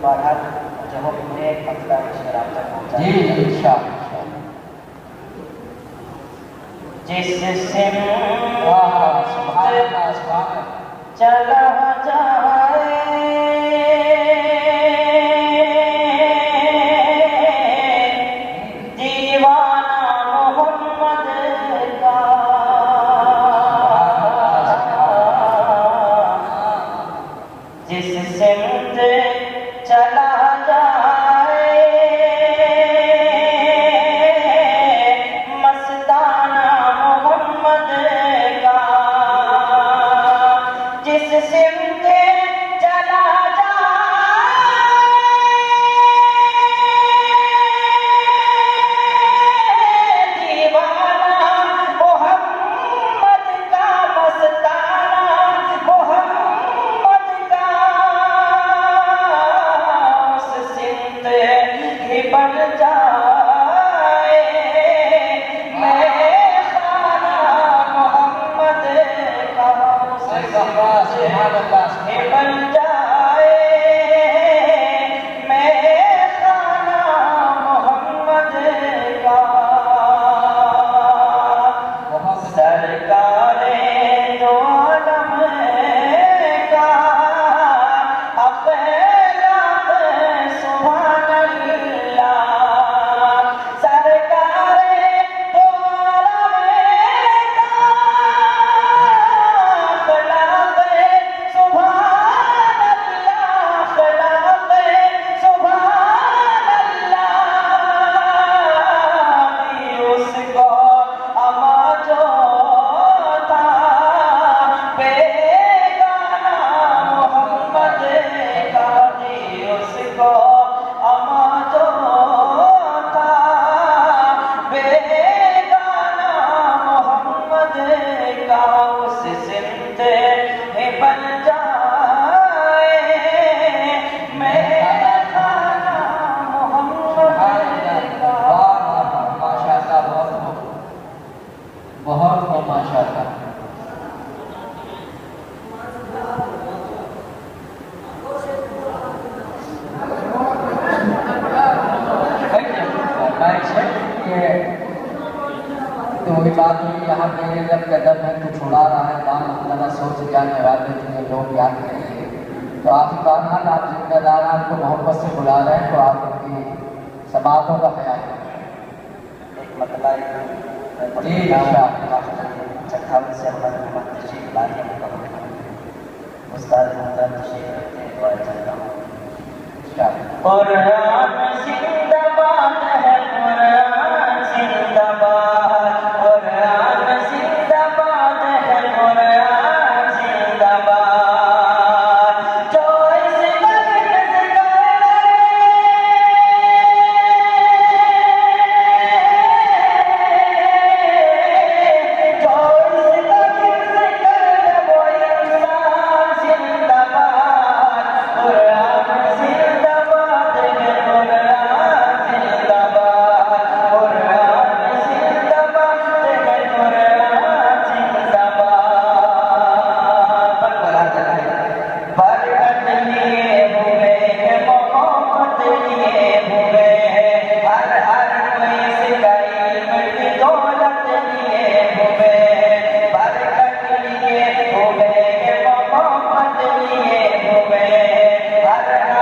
बारह जो पूरे मतलब शेर आप तक पहुँचा जी इंशाअल्लाह। जिस सिम चला जाए दीवाना मोहम्मद का, जिस सिमत चला जाए मस्ताना मोहम्मद का, जिस सिमत चला जाए दीवाना मोहम्मद का, मस्ताना मोहम्मद का, उस सिमत ही बन जाए मैं खाना मोहम्मद का, उस सिमत ही बन जाए मैं खाना मोहम्मद का। सरकारे दो आलम का अफ़लाक सुभान अल्लाह, सरकारे दो आलम का अफ़लाक सुभान अल्लाह, अफ़लाक सुभान अल्लाह, उसको अमा जो था बेगाना मोहम्मद का, उसको अमा जो था बेगाना मोहम्मद का, उस सिमत ही बन जाए मैं खाना मोहम्मद का। माशाअल्लाह, बहुत बहुत माशाअल्लाह। तो वही बात हुई, यहाँ मेरे जब कदम है तो छुड़ा रहा है दाम अपना सोच जाने वाले तुम्हें लोग याद करेंगे। तो आप बहरहाल आप जिम्मेदार आपको मोहब्बत से बुला रहे हैं, तो आप उनकी समातों का ख्याल करें। एक मतलब जी चखावत से हमारे मोहम्मद तशरीफ लाने का उस्ताद मोहम्मद तशरीफ रखते हैं, दुआ चाहता हूँ। कुरान जिंदाबाद है, कुरान जिंदाबाद, कुरान जिंदाबाद है, कुरान जिंदाबाद, जो इस वक्त हर